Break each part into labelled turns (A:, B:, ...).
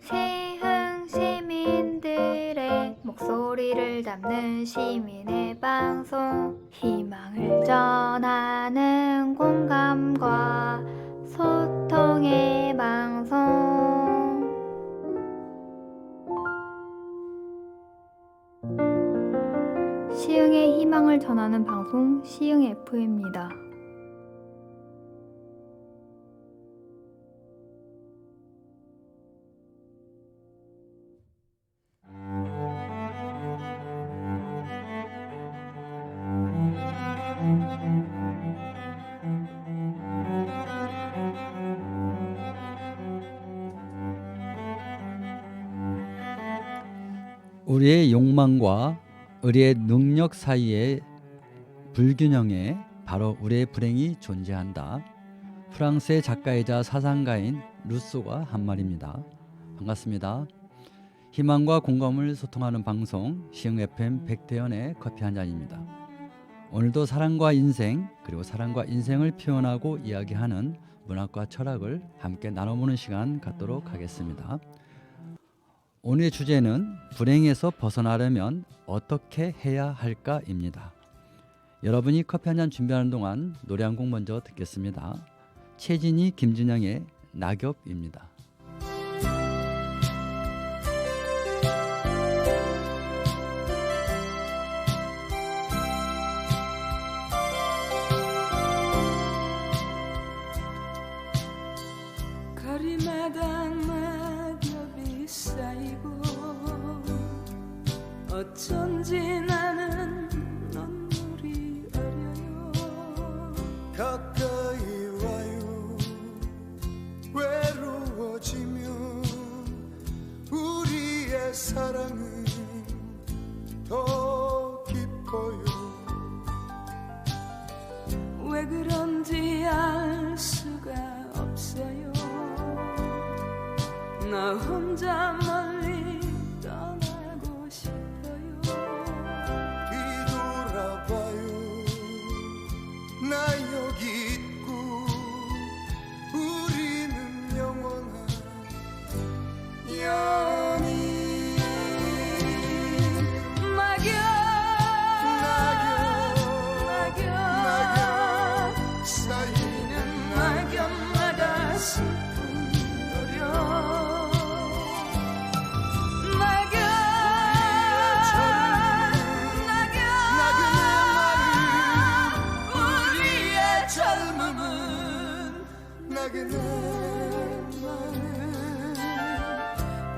A: 세흥 시민들의 목소리를 담는 시민의 방송, 희망을 전하는 공감과 소통의 방송. 시흥의 희망을 전하는 방송 시흥 FM입니다.
B: 우리의 욕망과 우리의 능력 사이의 불균형에 바로 우리의 불행이 존재한다. 프랑스의 작가이자 사상가인 루소가 한 말입니다. 반갑습니다. 희망과 공감을 소통하는 방송 시흥 FM 백대현의 커피 한 잔입니다. 오늘도 사랑과 인생 그리고 사랑과 인생을 표현하고 이야기하는 문학과 철학을 함께 나눠보는 시간 갖도록 하겠습니다. 오늘의 주제는 불행에서 벗어나려면 어떻게 해야 할까입니다. 여러분이 커피 한 잔 준비하는 동안 노래 한 곡 먼저 듣겠습니다. 최진희, 김준영의 낙엽입니다.
C: 거리마당 낙엽이 쌓이고 어쩐지 나는 눈물이 어려요.
D: 가까이 와요. 외로워지면 우리의 사랑은 더 깊어요.
C: 왜 그런지 알 수가 없어요. 나 혼자 멀리 떠나고 싶어요.
D: 뒤돌아봐요. 나 여기 있고 우리는 영원한 연인. 낙엽 쌓이는
C: 낙엽마다 슬픈 노력.
D: 나그네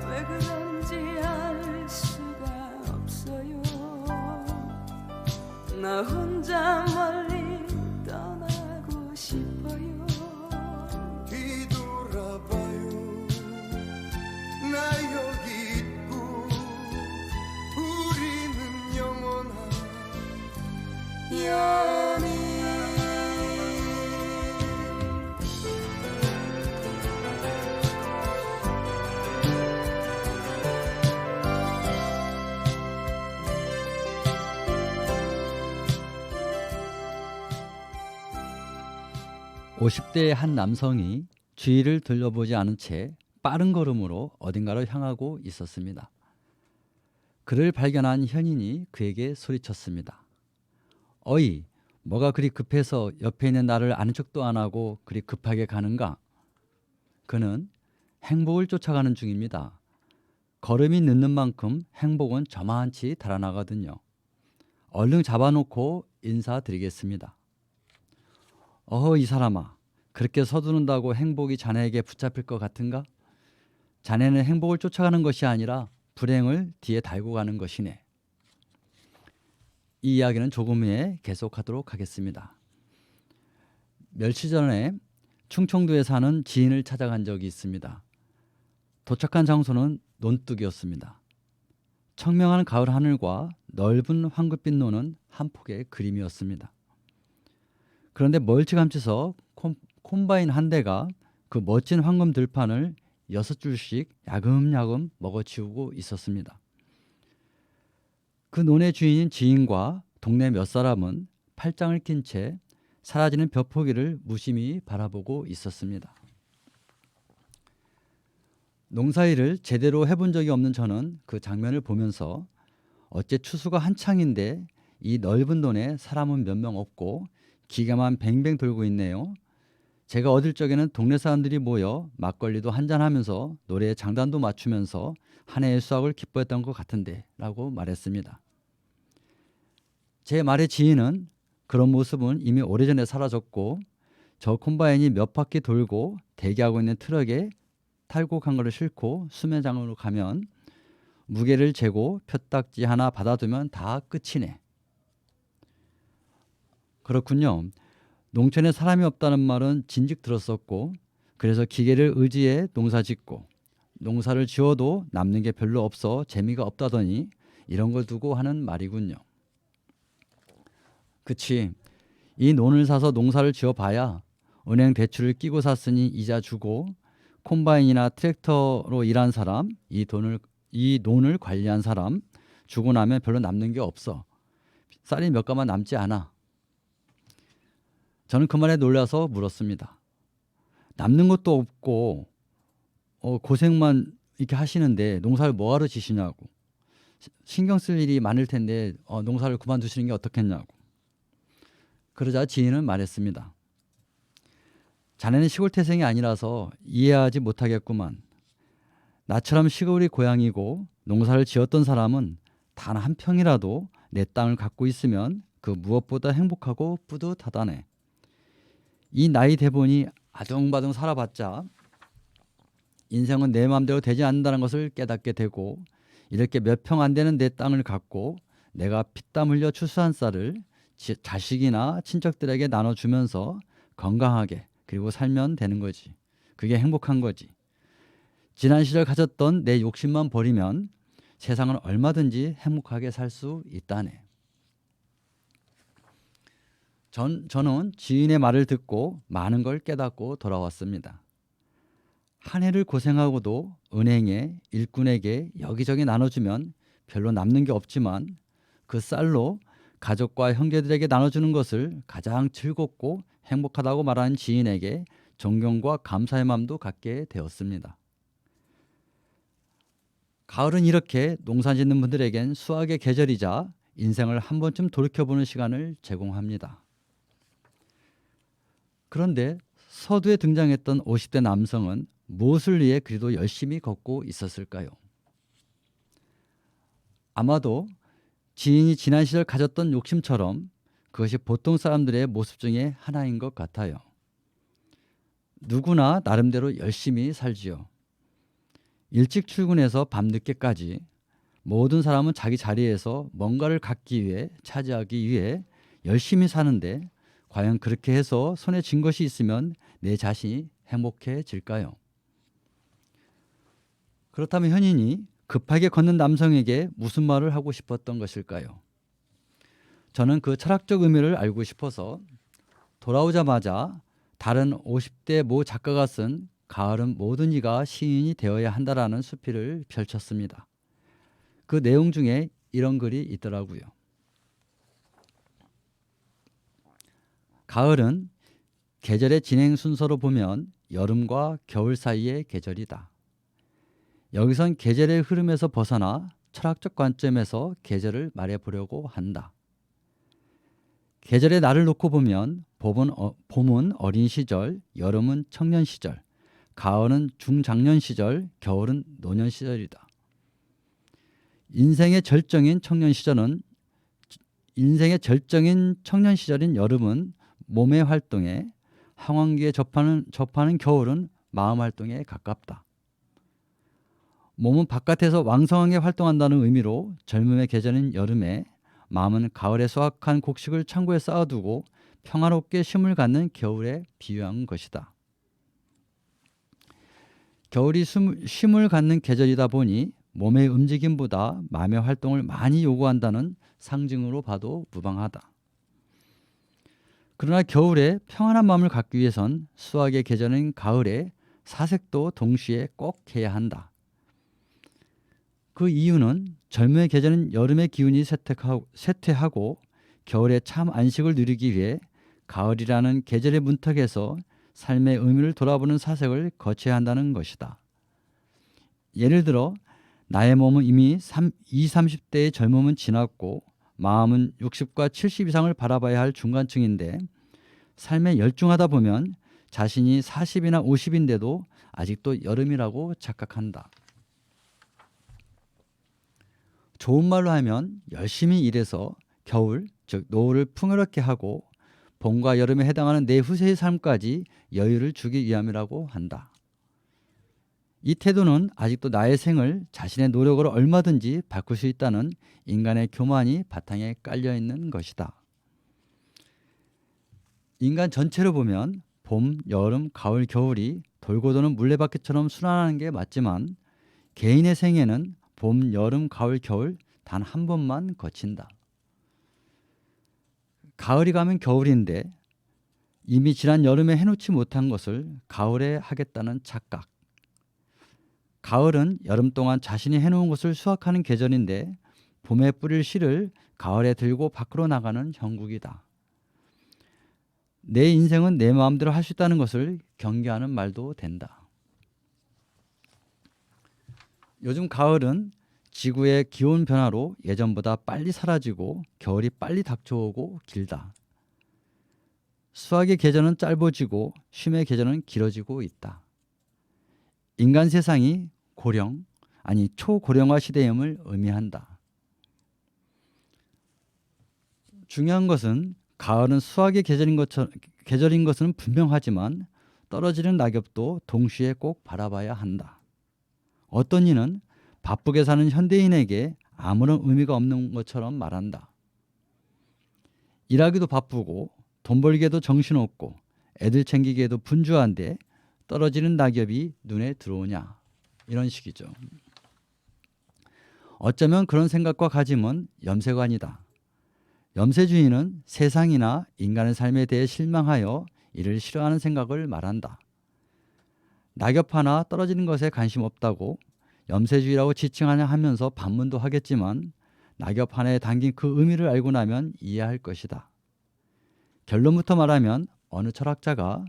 C: 왜 그런지 알 수가 없어요. 나 혼자 멀리 떠나고 싶어요.
D: 뒤돌아봐요. 나 여기 있고 우리는 영원한 연인.
B: 50대의 한 남성이 주위를 들려보지 않은 채 빠른 걸음으로 어딘가로 향하고 있었습니다. 그를 발견한 현인이 그에게 소리쳤습니다. 어이, 뭐가 그리 급해서 옆에 있는 나를 아는 척도 안 하고 그리 급하게 가는가? 그는 행복을 쫓아가는 중입니다. 걸음이 늦는 만큼 행복은 저만치 달아나거든요. 얼른 잡아놓고 인사드리겠습니다. 어허, 이 사람아, 그렇게 서두른다고 행복이 자네에게 붙잡힐 것 같은가? 자네는 행복을 쫓아가는 것이 아니라 불행을 뒤에 달고 가는 것이네. 이 이야기는 조금 후에 계속하도록 하겠습니다. 며칠 전에 충청도에 사는 지인을 찾아간 적이 있습니다. 도착한 장소는 논둑이었습니다. 청명한 가을 하늘과 넓은 황급빛 노는 한 폭의 그림이었습니다. 그런데 멀찌감치서 콤바인 한 대가 그 멋진 황금 들판을 6줄씩 야금야금 먹어치우고 있었습니다. 그 논의 주인인 지인과 동네 몇 사람은 팔짱을 낀 채 사라지는 벼포기를 무심히 바라보고 있었습니다. 농사일을 제대로 해본 적이 없는 저는 그 장면을 보면서 어째 추수가 한창인데 이 넓은 논에 사람은 몇 명 없고 기계만 뱅뱅 돌고 있네요. 제가 어릴 적에는 동네 사람들이 모여 막걸리도 한잔하면서 노래에 장단도 맞추면서 한 해의 수확을 기뻐했던 것 같은데 라고 말했습니다. 제 말의 지인은 그런 모습은 이미 오래전에 사라졌고 저 콤바인이 몇 바퀴 돌고 대기하고 있는 트럭에 탈곡 한 거를 싣고 수매장으로 가면 무게를 재고 표딱지 하나 받아두면 다 끝이네. 그렇군요. 농촌에 사람이 없다는 말은 진즉 들었었고 그래서 기계를 의지해 농사 짓고 농사를 지어도 남는 게 별로 없어 재미가 없다더니 이런 걸 두고 하는 말이군요. 그치. 이 논을 사서 농사를 지어봐야 은행 대출을 끼고 샀으니 이자 주고 콤바인이나 트랙터로 일한 사람, 이 논을 관리한 사람 주고 나면 별로 남는 게 없어. 쌀이 몇 가마 남지 않아. 저는 그 말에 놀라서 물었습니다. 남는 것도 없고 고생만 이렇게 하시는데 농사를 뭐하러 지시냐고. 신경 쓸 일이 많을 텐데 농사를 그만두시는 게 어떻겠냐고. 그러자 지인은 말했습니다. 자네는 시골 태생이 아니라서 이해하지 못하겠구만. 나처럼 시골이 고향이고 농사를 지었던 사람은 단 한 평이라도 내 땅을 갖고 있으면 그 무엇보다 행복하고 뿌듯하다네. 이 나이 대보니 아둥바둥 살아봤자 인생은 내 마음대로 되지 않는다는 것을 깨닫게 되고 이렇게 몇 평 안 되는 내 땅을 갖고 내가 피땀 흘려 추수한 쌀을 자식이나 친척들에게 나눠주면서 건강하게 그리고 살면 되는 거지. 그게 행복한 거지. 지난 시절 가졌던 내 욕심만 버리면 세상은 얼마든지 행복하게 살 수 있다네. 저는 지인의 말을 듣고 많은 걸 깨닫고 돌아왔습니다. 한 해를 고생하고도 은행에 일꾼에게 여기저기 나눠주면 별로 남는 게 없지만 그 쌀로 가족과 형제들에게 나눠주는 것을 가장 즐겁고 행복하다고 말하는 지인에게 존경과 감사의 마음도 갖게 되었습니다. 가을은 이렇게 농사 짓는 분들에겐 수확의 계절이자 인생을 한 번쯤 돌이켜보는 시간을 제공합니다. 그런데 서두에 등장했던 50대 남성은 무엇을 위해 그리도 열심히 걷고 있었을까요? 아마도 지인이 지난 시절 가졌던 욕심처럼 그것이 보통 사람들의 모습 중에 하나인 것 같아요. 누구나 나름대로 열심히 살지요. 일찍 출근해서 밤늦게까지 모든 사람은 자기 자리에서 뭔가를 갖기 위해 차지하기 위해 열심히 사는데 과연 그렇게 해서 손에 쥔 것이 있으면 내 자신이 행복해질까요? 그렇다면 현인이 급하게 걷는 남성에게 무슨 말을 하고 싶었던 것일까요? 저는 그 철학적 의미를 알고 싶어서 돌아오자마자 다른 50대 모 작가가 쓴 가을은 모든 이가 시인이 되어야 한다라는 수필을 펼쳤습니다. 그 내용 중에 이런 글이 있더라고요. 가을은 계절의 진행 순서로 보면 여름과 겨울 사이의 계절이다. 여기선 계절의 흐름에서 벗어나 철학적 관점에서 계절을 말해보려고 한다. 계절의 날을 놓고 보면 봄은 어린 시절, 여름은 청년 시절, 가을은 중장년 시절, 겨울은 노년 시절이다. 인생의 절정인 청년 시절인 여름은 몸의 활동에, 항원기에 접하는 겨울은 마음 활동에 가깝다. 몸은 바깥에서 왕성하게 활동한다는 의미로 젊음의 계절인 여름에, 마음은 가을에 수확한 곡식을 창고에 쌓아두고 평화롭게 쉼을 갖는 겨울에 비유한 것이다. 겨울이 쉼을 갖는 계절이다 보니 몸의 움직임보다 마음의 활동을 많이 요구한다는 상징으로 봐도 무방하다. 그러나 겨울에 평안한 마음을 갖기 위해선 수확의 계절인 가을에 사색도 동시에 꼭 해야 한다. 그 이유는 젊음의 계절인 여름의 기운이 쇠퇴하고 겨울에 참 안식을 누리기 위해 가을이라는 계절의 문턱에서 삶의 의미를 돌아보는 사색을 거쳐야 한다는 것이다. 예를 들어 나의 몸은 이미 20, 30대의 젊음은 지났고 마음은 60과 70 이상을 바라봐야 할 중간층인데 삶에 열중하다 보면 자신이 40이나 50인데도 아직도 여름이라고 착각한다. 좋은 말로 하면 열심히 일해서 겨울, 즉 노을을 풍요롭게 하고 봄과 여름에 해당하는 내 후세의 삶까지 여유를 주기 위함이라고 한다. 이 태도는 아직도 나의 생을 자신의 노력으로 얼마든지 바꿀 수 있다는 인간의 교만이 바탕에 깔려 있는 것이다. 인간 전체를 보면 봄, 여름, 가을, 겨울이 돌고 도는 물레바퀴처럼 순환하는 게 맞지만 개인의 생애는 봄, 여름, 가을, 겨울 단 한 번만 거친다. 가을이 가면 겨울인데 이미 지난 여름에 해놓지 못한 것을 가을에 하겠다는 착각. 가을은 여름 동안 자신이 해놓은 것을 수확하는 계절인데 봄에 뿌릴 씨를 가을에 들고 밖으로 나가는 형국이다. 내 인생은 내 마음대로 할 수 있다는 것을 경계하는 말도 된다. 요즘 가을은 지구의 기온 변화로 예전보다 빨리 사라지고 겨울이 빨리 닥쳐오고 길다. 수학의 계절은 짧아지고 쉼의 계절은 길어지고 있다. 인간 세상이 고령, 아니 초고령화 시대임을 의미한다. 중요한 것은 가을은 수학의 계절인 것은 분명하지만 떨어지는 낙엽도 동시에 꼭 바라봐야 한다. 어떤 이는 바쁘게 사는 현대인에게 아무런 의미가 없는 것처럼 말한다. 일하기도 바쁘고 돈 벌기에도 정신없고 애들 챙기기에도 분주한데 떨어지는 낙엽이 눈에 들어오냐, 이런 식이죠. 어쩌면 그런 생각과 가짐은 염세관이다. 염세주의는 세상이나 인간의 삶에 대해 실망하여 이를 싫어하는 생각을 말한다. 낙엽 하나 떨어지는 것에 관심 없다고 염세주의라고 지칭하냐 하면서 반문도 하겠지만 낙엽 하나에 담긴 그 의미를 알고 나면 이해할 것이다. 결론부터 말하면 어느 철학자가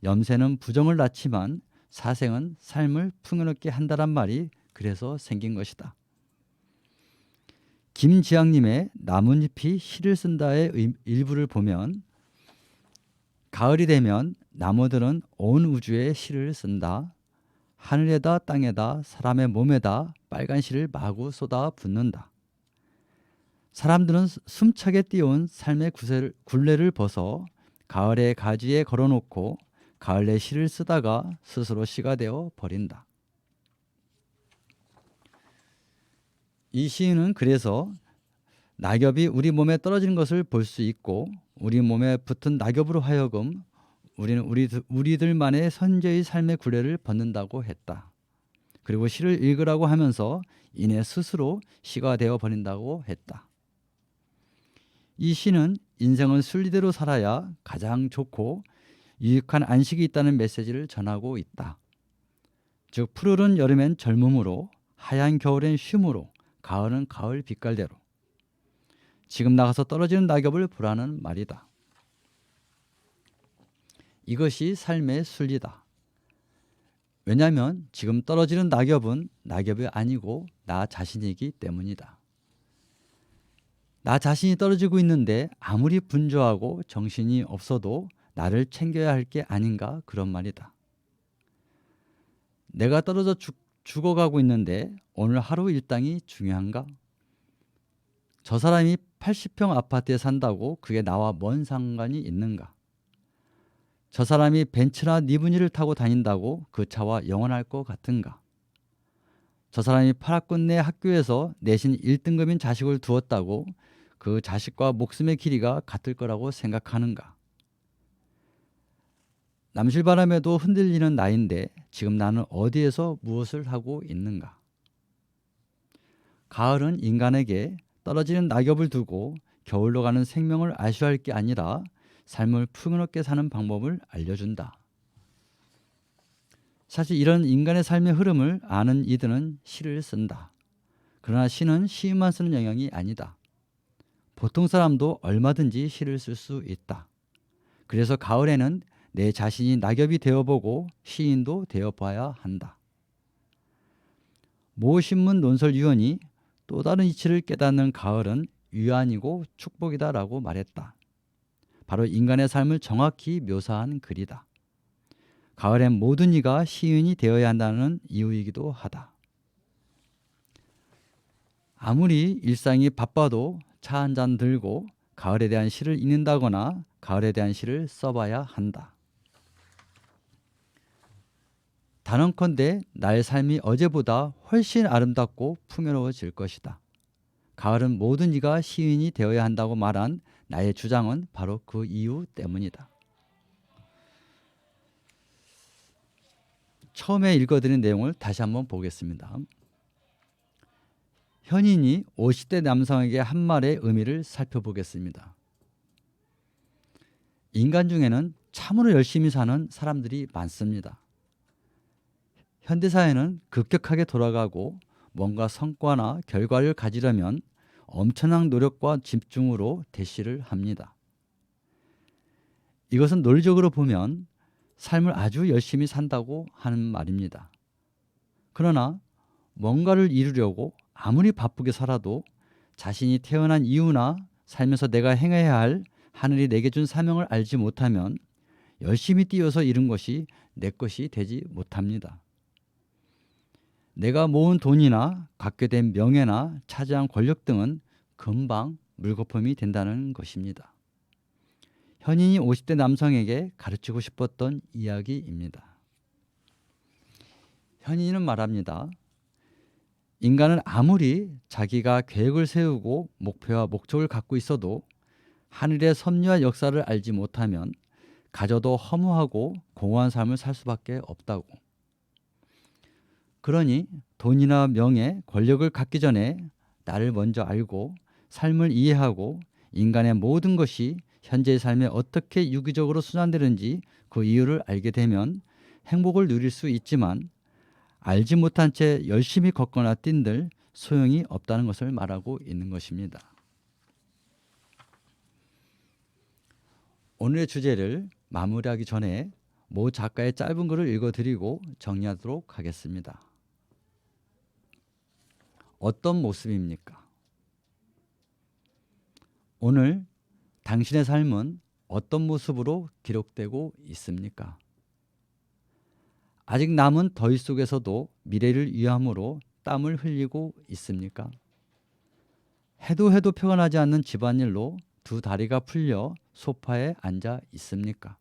B: 염세는 부정을 낳지만 사생은 삶을 풍요롭게 한다란 말이 그래서 생긴 것이다. 김지향님의 나뭇잎이 시를 쓴다의 일부를 보면 가을이 되면 나무들은 온 우주에 시를 쓴다. 하늘에다 땅에다 사람의 몸에다 빨간 시를 마구 쏟아 붓는다. 사람들은 숨차게 뛰어온 삶의 굴레를 벗어 가을의 가지에 걸어놓고 가을 내 시를 쓰다가 스스로 시가 되어 버린다. 이 시인은 그래서 낙엽이 우리 몸에 떨어지는 것을 볼 수 있고 우리 몸에 붙은 낙엽으로 하여금 우리는 우리들만의 선제의 삶의 굴레를 벗는다고 했다. 그리고 시를 읽으라고 하면서 이내 스스로 시가 되어 버린다고 했다. 이 시는 인생은 순리대로 살아야 가장 좋고 유익한 안식이 있다는 메시지를 전하고 있다. 즉 푸르른 여름엔 젊음으로, 하얀 겨울엔 쉼으로, 가을은 가을 빛깔대로. 지금 나가서 떨어지는 낙엽을 보라는 말이다. 이것이 삶의 순리다. 왜냐하면 지금 떨어지는 낙엽은 낙엽이 아니고 나 자신이기 때문이다. 나 자신이 떨어지고 있는데 아무리 분주하고 정신이 없어도 나를 챙겨야 할 게 아닌가, 그런 말이다. 내가 떨어져 죽어가고 있는데 오늘 하루 일당이 중요한가? 저 사람이 80평 아파트에 산다고 그게 나와 뭔 상관이 있는가? 저 사람이 벤츠나 리무진을 타고 다닌다고 그 차와 영원할 것 같은가? 저 사람이 파라군 학교에서 내신 1등급인 자식을 두었다고 그 자식과 목숨의 길이가 같을 거라고 생각하는가? 남실바람에도 흔들리는 나인데 지금 나는 어디에서 무엇을 하고 있는가? 가을은 인간에게 떨어지는 낙엽을 두고 겨울로 가는 생명을 아쉬워할 게 아니라 삶을 풍요롭게 사는 방법을 알려준다. 사실 이런 인간의 삶의 흐름을 아는 이들은 시를 쓴다. 그러나 시는 시인만 쓰는 영역이 아니다. 보통 사람도 얼마든지 시를 쓸 수 있다. 그래서 가을에는 내 자신이 낙엽이 되어보고 시인도 되어봐야 한다. 모 신문 논설위원이 또 다른 이치를 깨닫는 가을은 위안이고 축복이다라고 말했다. 바로 인간의 삶을 정확히 묘사한 글이다. 가을엔 모든 이가 시인이 되어야 한다는 이유이기도 하다. 아무리 일상이 바빠도 차 한 잔 들고 가을에 대한 시를 읽는다거나 가을에 대한 시를 써봐야 한다. 단언컨대 나의 삶이 어제보다 훨씬 아름답고 풍요로워질 것이다. 가을은 모든 이가 시인이 되어야 한다고 말한 나의 주장은 바로 그 이유 때문이다. 처음에 읽어드린 내용을 다시 한번 보겠습니다. 현인이 50대 남성에게 한 말의 의미를 살펴보겠습니다. 인간 중에는 참으로 열심히 사는 사람들이 많습니다. 현대사회는 급격하게 돌아가고 뭔가 성과나 결과를 가지려면 엄청난 노력과 집중으로 대시를 합니다. 이것은 논리적으로 보면 삶을 아주 열심히 산다고 하는 말입니다. 그러나 뭔가를 이루려고 아무리 바쁘게 살아도 자신이 태어난 이유나 살면서 내가 행해야 할 하늘이 내게 준 사명을 알지 못하면 열심히 뛰어서 이룬 것이 내 것이 되지 못합니다. 내가 모은 돈이나 갖게 된 명예나 차지한 권력 등은 금방 물거품이 된다는 것입니다. 현인이 50대 남성에게 가르치고 싶었던 이야기입니다. 현인은 말합니다. 인간은 아무리 자기가 계획을 세우고 목표와 목적을 갖고 있어도 하늘의 섭리와 역사를 알지 못하면 가져도 허무하고 공허한 삶을 살 수밖에 없다고. 그러니 돈이나 명예, 권력을 갖기 전에 나를 먼저 알고 삶을 이해하고 인간의 모든 것이 현재의 삶에 어떻게 유기적으로 순환되는지 그 이유를 알게 되면 행복을 누릴 수 있지만 알지 못한 채 열심히 걷거나 뛴들 소용이 없다는 것을 말하고 있는 것입니다. 오늘의 주제를 마무리하기 전에 모 작가의 짧은 글을 읽어드리고 정리하도록 하겠습니다. 어떤 모습입니까? 오늘 당신의 삶은 어떤 모습으로 기록되고 있습니까? 아직 남은 더위 속에서도 미래를 위함으로 땀을 흘리고 있습니까? 해도 표가 나지 않는 집안일로 두 다리가 풀려 소파에 앉아 있습니까?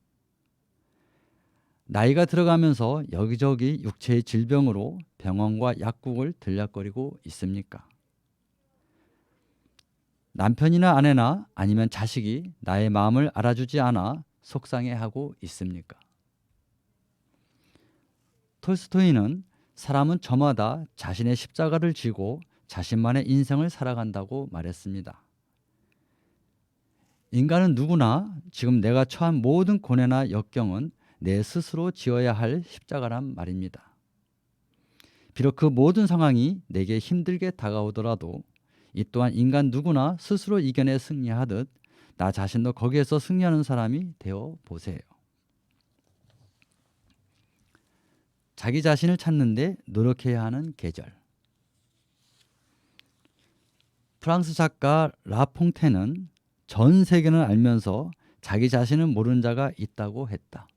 B: 나이가 들어가면서 여기저기 육체의 질병으로 병원과 약국을 들락거리고 있습니까? 남편이나 아내나 아니면 자식이 나의 마음을 알아주지 않아 속상해하고 있습니까? 톨스토이는 사람은 저마다 자신의 십자가를 지고 자신만의 인생을 살아간다고 말했습니다. 인간은 누구나 지금 내가 처한 모든 고뇌나 역경은 내 스스로 지어야 할 십자가란 말입니다. 비록 그 모든 상황이 내게 힘들게 다가오더라도 이 또한 인간 누구나 스스로 이겨내 승리하듯 나 자신도 거기에서 승리하는 사람이 되어 보세요. 자기 자신을 찾는데 노력해야 하는 계절. 프랑스 작가 라퐁테는 전 세계는 알면서 자기 자신을 모르는 자가 있다고 했다.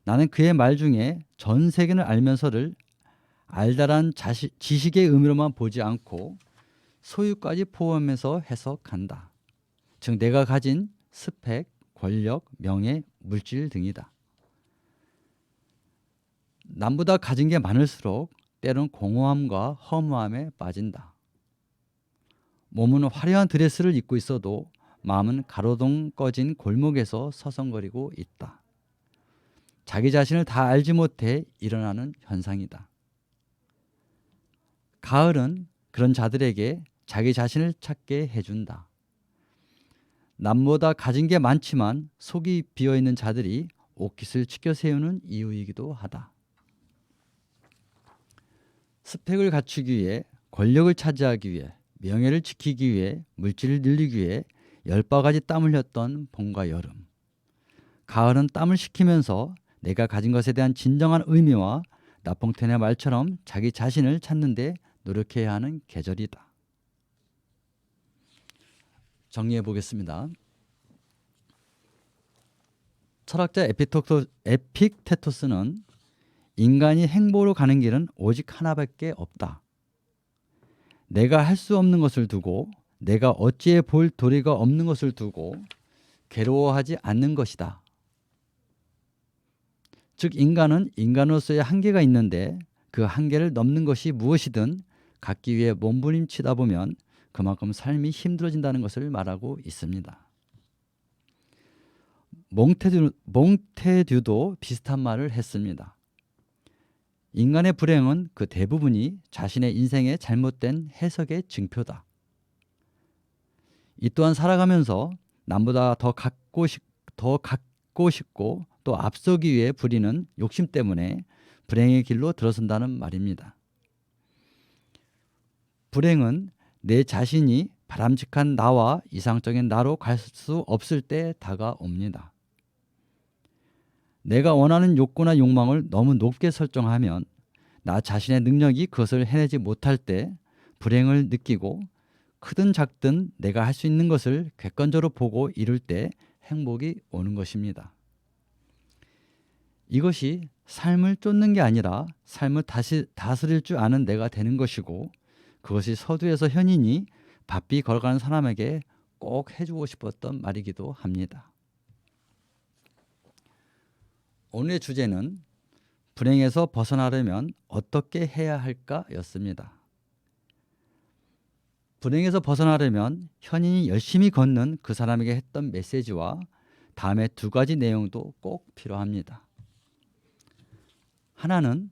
B: 나는 그의 말 중에 전 세계는 알면서를 알다란 지식의 의미로만 보지 않고 소유까지 포함해서 해석한다. 즉 내가 가진 스펙, 권력, 명예, 물질 등이다. 남보다 가진 게 많을수록 때론 공허함과 허무함에 빠진다. 몸은 화려한 드레스를 입고 있어도 마음은 가로등 꺼진 골목에서 서성거리고 있다. 자기 자신을 다 알지 못해 일어나는 현상이다. 가을은 그런 자들에게 자기 자신을 찾게 해준다. 남보다 가진 게 많지만 속이 비어있는 자들이 옷깃을 치켜 세우는 이유이기도 하다. 스펙을 갖추기 위해, 권력을 차지하기 위해, 명예를 지키기 위해, 물질을 늘리기 위해 10바가지 땀 흘렸던 봄과 여름. 가을은 땀을 식히면서 내가 가진 것에 대한 진정한 의미와 라퐁텐의 말처럼 자기 자신을 찾는 데 노력해야 하는 계절이다. 정리해 보겠습니다. 철학자 에픽테토스는 인간이 행복으로 가는 길은 오직 하나밖에 없다. 내가 할 수 없는 것을 두고, 내가 어찌해 볼 도리가 없는 것을 두고 괴로워하지 않는 것이다. 즉 인간은 인간으로서의 한계가 있는데 그 한계를 넘는 것이 무엇이든 갖기 위해 몸부림치다 보면 그만큼 삶이 힘들어진다는 것을 말하고 있습니다. 몽테듀도 비슷한 말을 했습니다. 인간의 불행은 그 대부분이 자신의 인생의 잘못된 해석의 증표다. 이 또한 살아가면서 남보다 더 갖고 싶고 또 앞서기 위해 부리는 욕심 때문에 불행의 길로 들어선다는 말입니다. 불행은 내 자신이 바람직한 나와 이상적인 나로 갈 수 없을 때 다가옵니다. 내가 원하는 욕구나 욕망을 너무 높게 설정하면 나 자신의 능력이 그것을 해내지 못할 때 불행을 느끼고, 크든 작든 내가 할 수 있는 것을 객관적으로 보고 이룰 때 행복이 오는 것입니다. 이것이 삶을 쫓는 게 아니라 삶을 다스릴 줄 아는 내가 되는 것이고, 그것이 서두에서 현인이 바삐 걸어가는 사람에게 꼭 해주고 싶었던 말이기도 합니다. 오늘의 주제는 불행에서 벗어나려면 어떻게 해야 할까 였습니다. 불행에서 벗어나려면 현인이 열심히 걷는 그 사람에게 했던 메시지와 다음에 두 가지 내용도 꼭 필요합니다. 하나는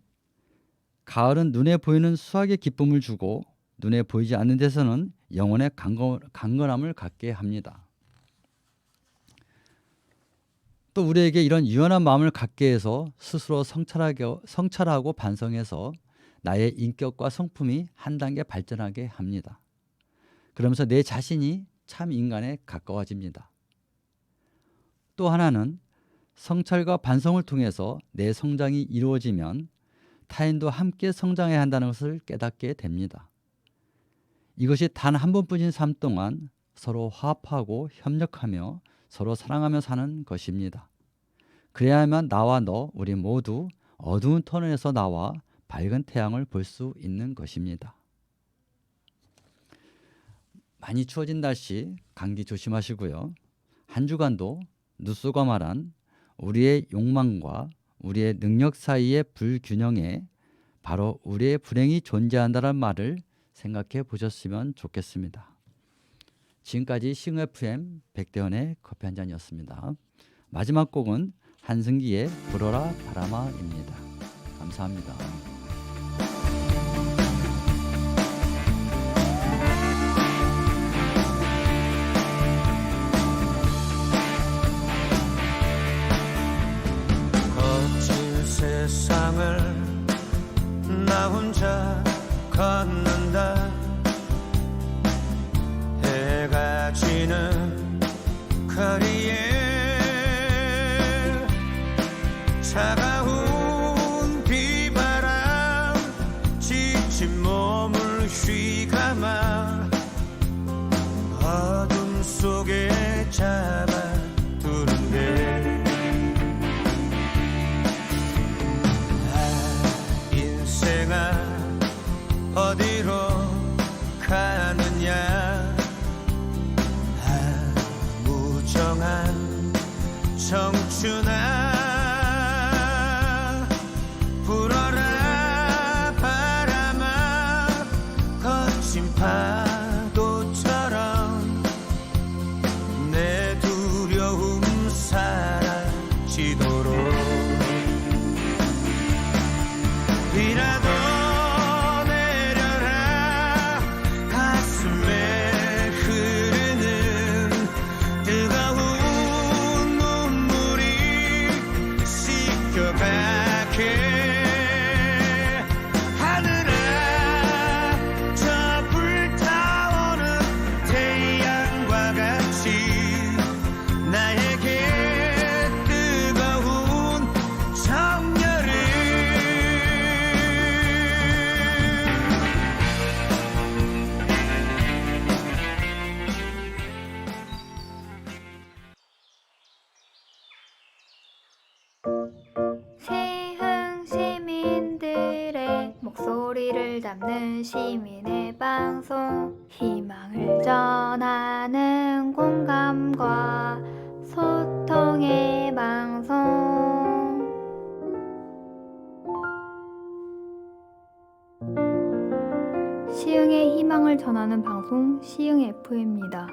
B: 가을은 눈에 보이는 수확의 기쁨을 주고 눈에 보이지 않는 데서는 영혼의 강건함을 갖게 합니다. 또 우리에게 이런 유연한 마음을 갖게 해서 스스로 성찰하고 반성해서 나의 인격과 성품이 한 단계 발전하게 합니다. 그러면서 내 자신이 참 인간에 가까워집니다. 또 하나는 성찰과 반성을 통해서 내 성장이 이루어지면 타인도 함께 성장해야 한다는 것을 깨닫게 됩니다. 이것이 단 한 번뿐인 삶 동안 서로 화합하고 협력하며 서로 사랑하며 사는 것입니다. 그래야만 나와 너, 우리 모두 어두운 터널에서 나와 밝은 태양을 볼 수 있는 것입니다. 많이 추워진 날씨, 감기 조심하시고요. 한 주간도 누쏘가 말한 우리의 욕망과 우리의 능력 사이의 불균형에 바로 우리의 불행이 존재한다는 말을 생각해 보셨으면 좋겠습니다. 지금까지 시흥 FM 백대현의 커피 한 잔이었습니다. 마지막 곡은 한승기의 불어라 바람아입니다. 감사합니다.
D: 거친 세상을 나 혼자 걷는다. 해가 지는 거리에 차가운 비바람 지친 몸을 휘감아 어둠 속에 잡아두는데 인생아 어디로 가느냐 무정한 청춘아 불어라 바람아 거친 파도처럼 내 두려움 사라지도록 비라도 내려라 가슴에 흐르는 뜨거운 눈물이 씻겨가게 하늘아 저 불
A: 잡는 시민의 방송, 희망을 전하는 공감과 소통의 방송. 시흥의 희망을 전하는 방송, 시흥 FM입니다.